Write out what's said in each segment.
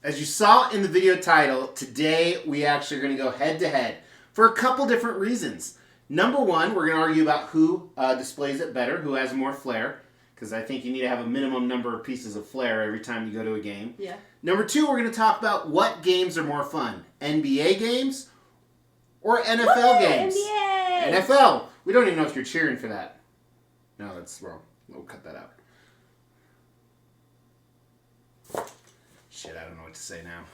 As you saw in the video title, today we actually are going to go head-to-head for a couple different reasons. Number one, we're going to argue about who displays it better, who has more flair, because I think you need to have a minimum number of pieces of flair every time you go to a game. Yeah. Number two, we're going to talk about what games are more fun, NBA games or NFL games. NBA! NFL. We don't even know if you're cheering for that. No, that's wrong. We'll cut that out. Shit, I don't know what to say now.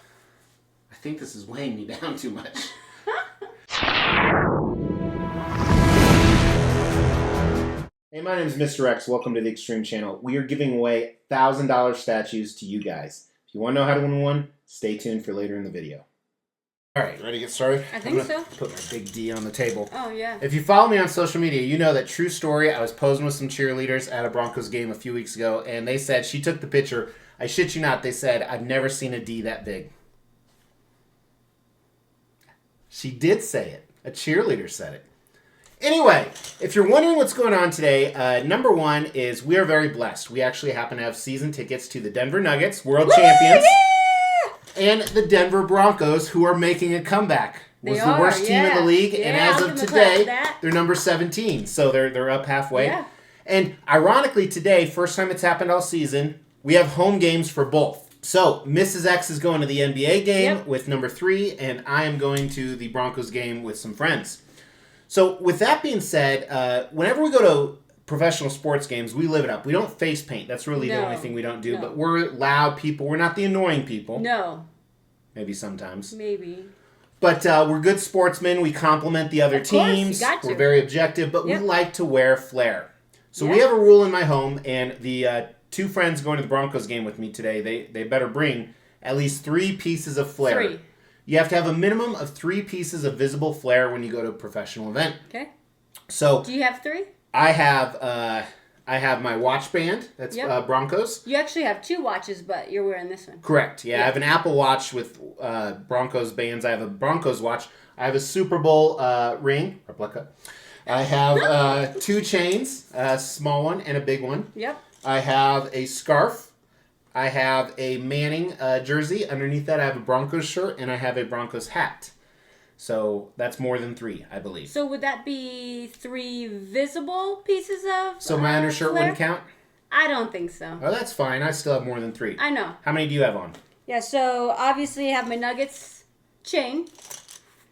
I think this is weighing me down too much. Hey, my name is Mr. X. Welcome to the Extreme Channel. We are giving away $1,000 statues to you guys. If you want to know how to win one, stay tuned for later in the video. All right, ready to get started? I think so. Put my big D on the table. Oh, yeah. If you follow me on social media, you know that true story. I was posing with some cheerleaders at a Broncos game a few weeks ago, and they said, she took the picture. I shit you not, they said, I've never seen a D that big. She did say it. A cheerleader said it. Anyway, if you're wondering what's going on today, number one is we are very blessed. We actually happen to have season tickets to the Denver Nuggets, world champions, and the Denver Broncos, who are making a comeback. Was the worst team in the league, and as of today, they're number 17, so they're up halfway. Yeah. And ironically today, first time it's happened all season, we have home games for both. So, Mrs. X is going to the NBA game with number 3, and I am going to the Broncos game with some friends. So, with that being said, whenever we go to professional sports games, we live it up. We don't face paint. That's really the only thing we don't do. But we're loud people. We're not the annoying people. No. Maybe sometimes. Maybe. But we're good sportsmen. We compliment the other teams. We're very objective, but we like to wear flair. So we have a rule in my home, and the two friends going to the Broncos game with me today, they better bring at least 3 pieces of flair. 3. You have to have a minimum of 3 pieces of visible flair when you go to a professional event. Okay. So do you have 3? I have my watch band. That's Broncos. You actually have 2 watches, but you're wearing this one. Correct. Yeah, I have an Apple Watch with Broncos bands. I have a Broncos watch. I have a Super Bowl ring, replica. I have 2 chains, a small one and a big one. Yep. I have a scarf. I have a Manning jersey. Underneath that, I have a Broncos shirt, and I have a Broncos hat. So that's more than 3, I believe. So would that be 3 visible pieces of So my undershirt flair? wouldn't count? I don't think so. Oh, that's fine. I still have more than 3. I know. How many do you have on? Yeah, so obviously I have my Nuggets chain.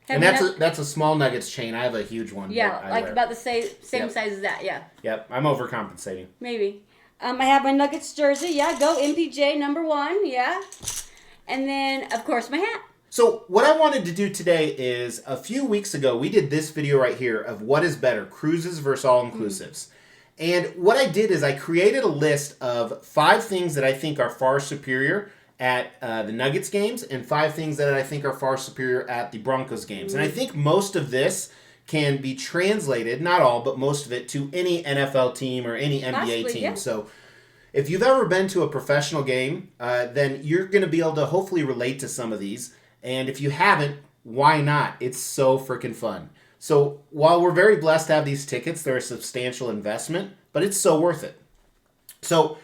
And that's a small Nuggets chain. I have a huge one. Yeah, like about the same size as that, yeah. Yep, I'm overcompensating. Maybe. I have my Nuggets jersey, go MPJ number 1, and then, of course, my hat. So what I wanted to do today is, a few weeks ago, we did this video right here of what is better, cruises versus all-inclusives. And what I did is I created a list of 5 things that I think are far superior at the Nuggets games and 5 things that I think are far superior at the Broncos games. And I think most of this can be translated, not all, but most of it, to any NFL team or any NBA team. Yeah. So if you've ever been to a professional game, then you're going to be able to hopefully relate to some of these. And if you haven't, why not? It's so freaking fun. So while we're very blessed to have these tickets, they're a substantial investment, but it's so worth it. So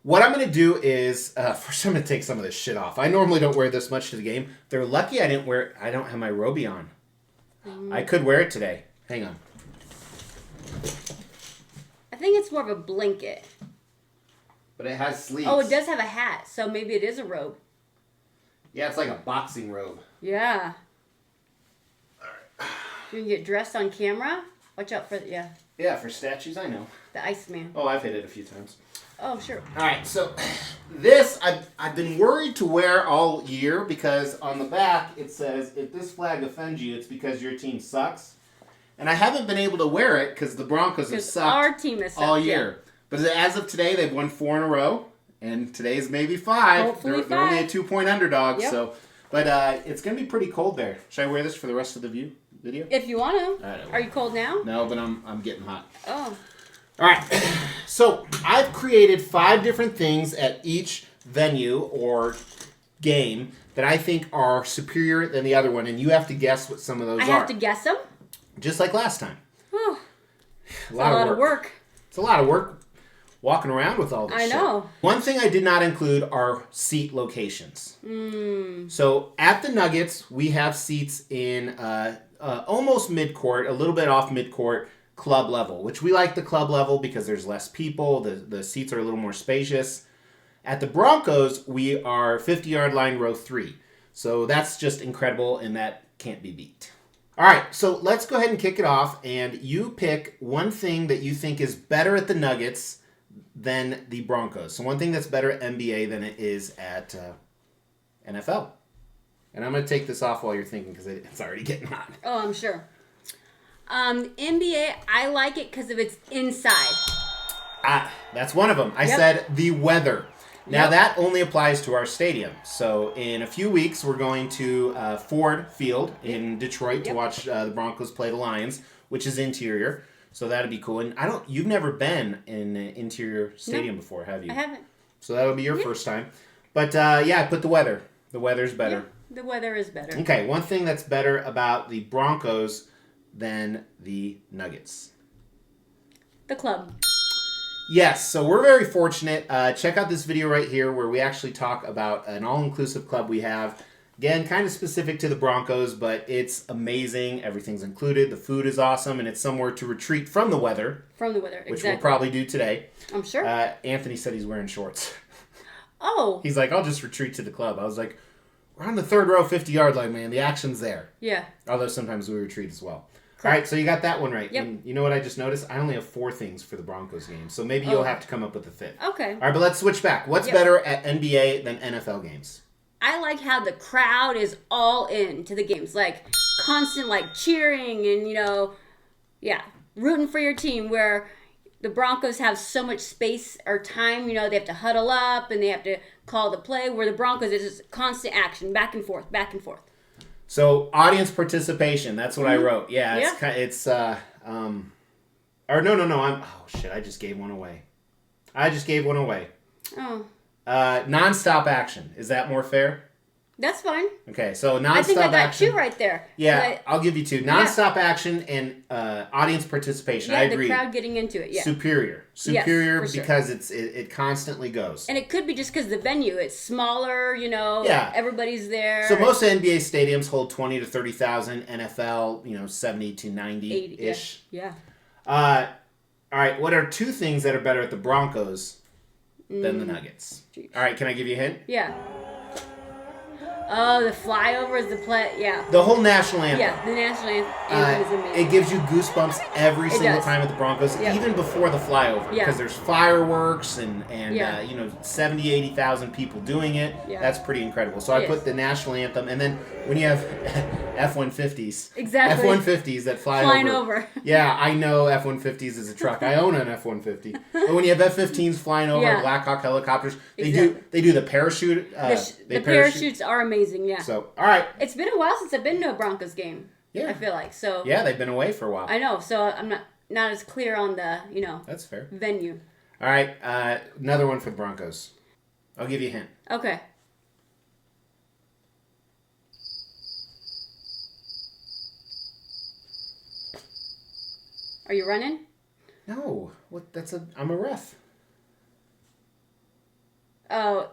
what I'm going to do is, first I'm going to take some of this shit off. I normally don't wear this much to the game. They're lucky I don't have my robe on. I could wear it today. Hang on. I think it's more of a blanket. But it has sleeves. Oh, it does have a hat, so maybe it is a robe. Yeah, it's like a boxing robe. Yeah. All right. You can get dressed on camera. Watch out for Yeah, for statues, I know. The Iceman. Oh, I've hit it a few times. Oh, sure. All right, so this I've been worried to wear all year because on the back it says, if this flag offends you, it's because your team sucks. And I haven't been able to wear it because the Broncos have sucked our team has sucked, all year. Yeah. But as of today, they've won 4 in a row, and today's maybe 5. Hopefully they're only a 2-point underdog. Yep. So, but it's going to be pretty cold there. Should I wear this for the rest of the video? If you want to. Are you cold now? No, but I'm getting hot. Oh. All right, so I've created 5 different things at each venue or game that I think are superior than the other one, and you have to guess what some of those are. I have to guess them? Just like last time. Oh, a lot of work. It's a lot of work walking around with all this shit. I know. One thing I did not include are seat locations. So at the Nuggets, we have seats in almost mid-court, a little bit off mid-court, club level, which we like the club level because there's less people. The seats are a little more spacious. At the Broncos, we are 50-yard line, row 3. So that's just incredible, and that can't be beat. All right, so let's go ahead and kick it off, and you pick one thing that you think is better at the Nuggets than the Broncos. So one thing that's better at NBA than it is at NFL. And I'm going to take this off while you're thinking because it's already getting hot. Oh, I'm sure. NBA, I like it because of its inside. That's one of them. I said the weather. Now, that only applies to our stadium. So, in a few weeks, we're going to Ford Field in Detroit to watch the Broncos play the Lions, which is interior. So, that'd be cool. And you've never been in an interior stadium before, have you? I haven't. So, that'll be your first time. But, I put the weather. The weather's better. Yeah, the weather is better. Okay, one thing that's better about the Broncos than the Nuggets. The club. Yes, so we're very fortunate. Check out this video right here where we actually talk about an all-inclusive club we have. Again, kind of specific to the Broncos, but it's amazing. Everything's included. The food is awesome, and it's somewhere to retreat from the weather. From the weather, exactly. Which we'll probably do today. I'm sure. Anthony said he's wearing shorts. Oh. He's like, I'll just retreat to the club. I was like, we're on the third row, 50-yard line, man. The action's there. Yeah. Although sometimes we retreat as well. All right, so you got that one right. Yep. And you know what I just noticed? I only have 4 things for the Broncos game, so maybe you'll have to come up with a 5th. Okay. All right, but let's switch back. What's better at NBA than NFL games? I like how the crowd is all in to the games, like constant cheering and rooting for your team. Where the Broncos have so much space or time, they have to huddle up and they have to call the play. Where the Broncos is just constant action, back and forth, back and forth. So audience participation, that's what I wrote. Yeah, no. Oh shit, I just gave one away. Oh. Non-stop action. Is that more fair? That's fine. Okay, so non-stop action. I think I got 2 right there. Yeah, I'll give you 2. Non-stop action and audience participation. I agree. The crowd getting into it. Yeah. Superior Yes, because it constantly goes. And it could be just because the venue, it's smaller, everybody's there. So most NBA stadiums hold 20 to 30,000. NFL, 70 to 90-ish. Yeah. All right, what are 2 things that are better at the Broncos than the Nuggets? Jeez. All right, can I give you a hint? Yeah. Oh, the flyover is the play. Yeah. The whole national anthem. Yeah, the national anthem is amazing. It gives you goosebumps every single time at the Broncos, even before the flyover. Because there's fireworks and 70, 80,000 people doing it. Yeah. That's pretty incredible. So I put the national anthem, and then when you have F-150s. Exactly. F-150s that flying over. Yeah, I know F-150s is a truck. I own an F-150. But when you have F-15s flying over, Black Hawk helicopters, they do the parachute. The parachutes are amazing. Yeah. So, all right. It's been a while since I've been to a Broncos game. Yeah. I feel like so. Yeah, they've been away for a while. I know, so I'm not as clear on the That's fair. venue. All right, another one for the Broncos. I'll give you a hint. Okay. Are you running? No. What? I'm a ref. Oh.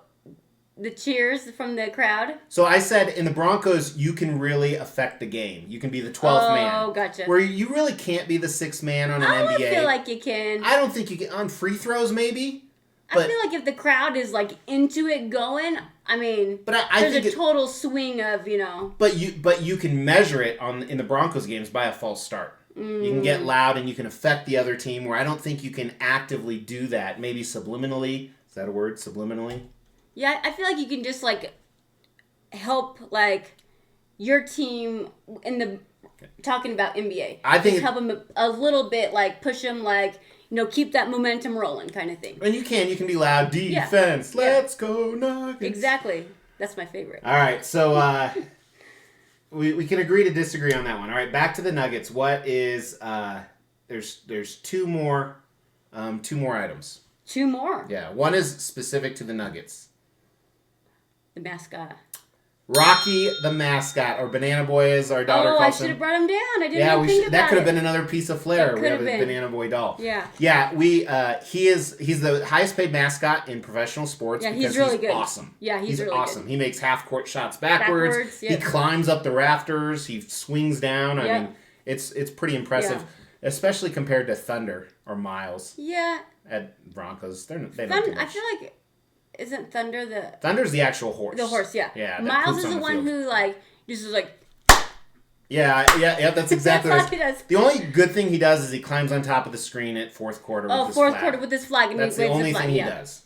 The cheers from the crowd? So I said in the Broncos, you can really affect the game. You can be the 12th man. Oh, gotcha. Where you really can't be the 6th man on an NBA. I feel like you can. I don't think you can. On free throws, maybe. But I feel like if the crowd is into it going, but I think a total swing of, But you can measure it in the Broncos games by a false start. You can get loud and you can affect the other team, where I don't think you can actively do that. Maybe subliminally. Is that a word? Subliminally? Yeah, I feel like you can just help your team in the talking about NBA. I think just help them a little bit, push them, keep that momentum rolling, kind of thing. And you can be loud. Defense, let's go Nuggets. Exactly, that's my favorite. All right, so we can agree to disagree on that one. All right, back to the Nuggets. What is there's 2 more items. 2 more. Yeah, one is specific to the Nuggets. The mascot. Rocky the mascot, or Banana Boy as our daughter calls him. I should have brought him down. I didn't even think about that could have it. been another piece of flair. We have a been. Banana Boy doll. Yeah. Yeah, he's the highest paid mascot in professional sports because he's really good. Awesome. Yeah, he's really awesome. good. He makes half-court shots backwards. Yep. He climbs up the rafters. He swings down. Yep. I mean, it's pretty impressive, especially compared to Thunder or Miles. Yeah. At Broncos, they don't do much. I feel like isn't Thunder the Thunder's the actual horse. The horse, yeah. Yeah. Miles is the one who just is like. Yeah. That's exactly that's what he does. The only good thing he does is he climbs on top of the screen at fourth quarter. Quarter with his flag, and that's he the waves only the flag. thing he does.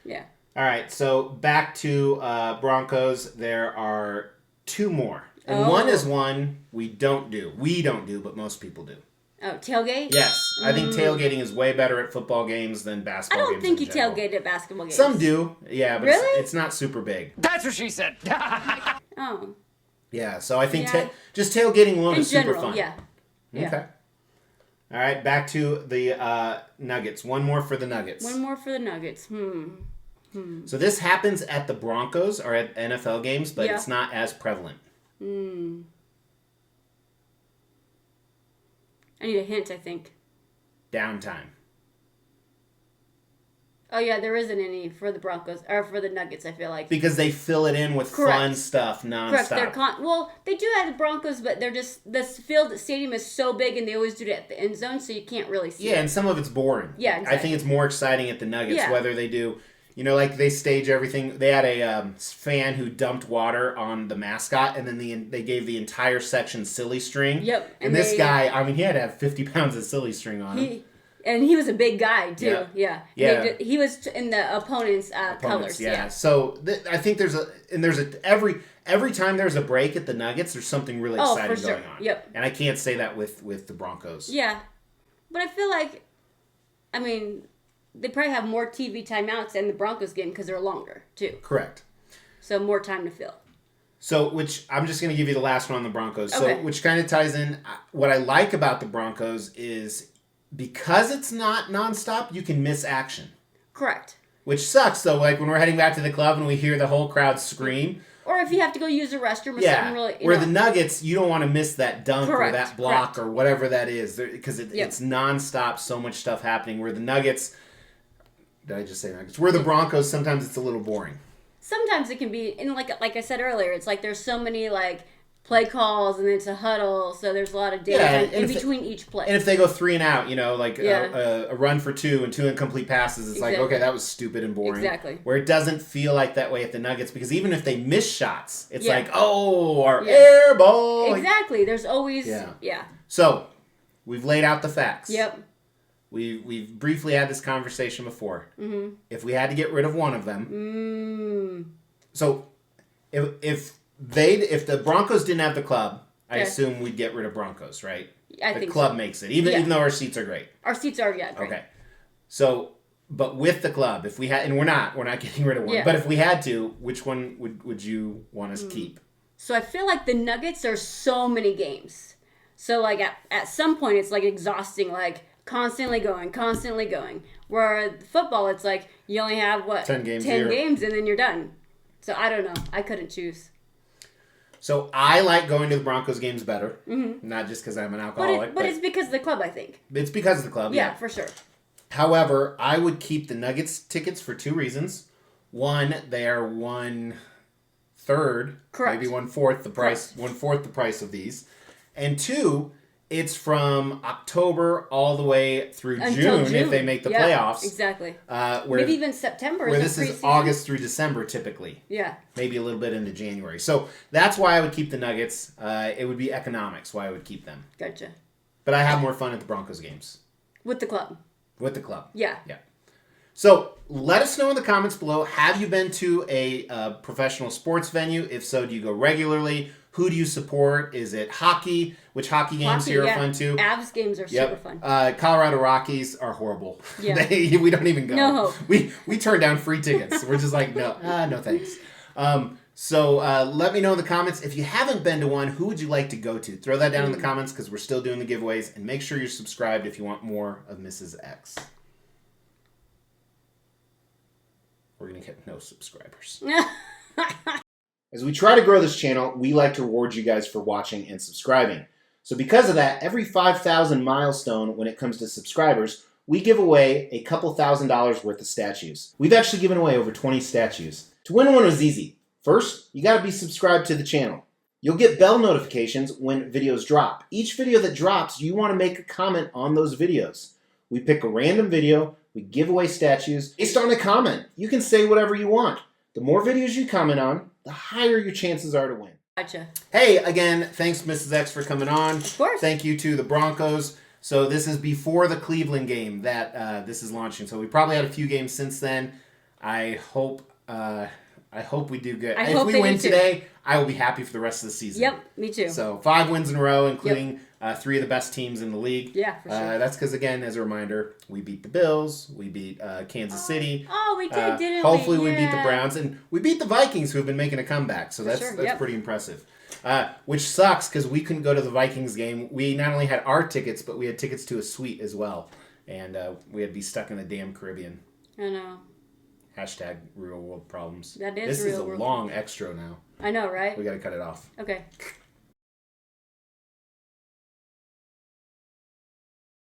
Yeah. All right, so back to Broncos. There are two more, and one is one we don't do. We don't do, but most people do. Oh, tailgate? Yes. I think tailgating is way better at football games than basketball games. I don't think you tailgate at basketball games. Some do, yeah, but really? it's not super big. That's what she said. Oh. Yeah, so I think just tailgating alone is super fun. Yeah. Okay. All right, back to the Nuggets. One more for the Nuggets. So this happens at the Broncos or at NFL games, but it's not as prevalent. I need a hint, I think. Downtime. Oh, yeah, there isn't any for the Broncos, or for the Nuggets, I feel like. Because they fill it in with fun stuff nonstop. Correct. They do have the Broncos, but they're just, the stadium is so big, and they always do it at the end zone, so you can't really see it. Yeah, and some of it's boring. Yeah, exactly. I think it's more exciting at the Nuggets, whether they do... like they stage everything. They had a fan who dumped water on the mascot, and then they gave the entire section silly string. Yep. And this guy, I mean, he had to have 50 pounds of silly string on him. And he was a big guy, too. Yeah. He was in the opponent's colors. Yeah. So I think every time there's a break at the Nuggets, there's something really exciting going on. Yep. And I can't say that with the Broncos. Yeah. But I feel like, they probably have more TV timeouts than the Broncos game because they're longer, too. Correct. So more time to fill. So, which I'm just going to give you the last one on the Broncos. Okay. So, which kind of ties in. What I like about the Broncos is because it's not nonstop, you can miss action. Correct. Which sucks, though. Like when we're heading back to the club and we hear the whole crowd scream. Or if you have to go use the restroom or something really... Where the Nuggets, you don't want to miss that dunk or that block or whatever that is. Because it's nonstop, so much stuff happening. Where the Nuggets... Did I just say Nuggets? Where the Broncos, sometimes it's a little boring. Sometimes it can be... And like I said earlier, it's like there's so many play calls and it's a huddle. So there's a lot of data in between each play. And if they go 3 and out, a run for 2 and 2 incomplete passes, it's like, okay, that was stupid and boring. Exactly. Where it doesn't feel like that way at the Nuggets, because even if they miss shots, it's our air ball. Exactly. There's always... Yeah. So, we've laid out the facts. Yep. We've briefly had this conversation before. Mm-hmm. If we had to get rid of one of them... So, if the Broncos didn't have the club, I assume we'd get rid of Broncos, right? I think the club makes it, even though our seats are great. Our seats are great. Okay, so but with the club, if we had, and we're not getting rid of one. But if we had to, which one would you want us to keep? So I feel like the Nuggets, there's so many games. So at some point, it's exhausting, constantly going. Where football, it's you only have 10 games, and then you're done. So I don't know. I couldn't choose. So I like going to the Broncos games better, not just because I'm an alcoholic. But it's because of the club, I think. It's because of the club, yeah. For sure. However, I would keep the Nuggets tickets for 2 reasons. One, they are 1/3, maybe 1/4 the price, 1/4 the price of these, and 2, it's from October all the way through June if they make the playoffs. Exactly. Maybe even September. Where this is August through December typically. Yeah. Maybe a little bit into January. So that's why I would keep the Nuggets. It would be economics why I would keep them. Gotcha. But I have more fun at the Broncos games. With the club. With the club. Yeah. Yeah. So let us know in the comments below. Have you been to a professional sports venue? If so, do you go regularly? Who do you support? Is it hockey? Which hockey games here are fun too? Avs games are super fun. Colorado Rockies are horrible. Yeah. We don't even go. No. We turn down free tickets. We're just like, no thanks. So let me know in the comments. If you haven't been to one, who would you like to go to? Throw that down in the comments because we're still doing the giveaways. And make sure you're subscribed if you want more of Mrs. X. We're going to get no subscribers. As we try to grow this channel, we like to reward you guys for watching and subscribing. So because of that, every 5,000 milestone when it comes to subscribers, we give away a couple $1,000s worth of statues. We've actually given away over 20 statues. To win one was easy. First, you gotta be subscribed to the channel. You'll get bell notifications when videos drop. Each video that drops, you wanna make a comment on those videos. We pick a random video, we give away statues based on a comment. You can say whatever you want. The more videos you comment on, the higher your chances are to win. Gotcha. Hey, again, thanks Mrs. X for coming on. Of course. Thank you to the Broncos. So this is before the Cleveland game that this is launching. So we probably had a few games since then. I hope we do good. If we win today, I will be happy for the rest of the season. Yep, me too. So 5 wins in a row, including 3 of the best teams in the league. Yeah, for sure. That's because, again, as a reminder, we beat the Bills, we beat Kansas City. Oh, we did, didn't we? Hopefully we beat the Browns, and we beat the Vikings, who have been making a comeback. So that's pretty impressive. Which sucks because we couldn't go to the Vikings game. We not only had our tickets, but we had tickets to a suite as well. And we had to be stuck in the damn Caribbean. I know. Hashtag real world problems. That is This real is a world long extra now. I know, right? We got to cut it off. Okay.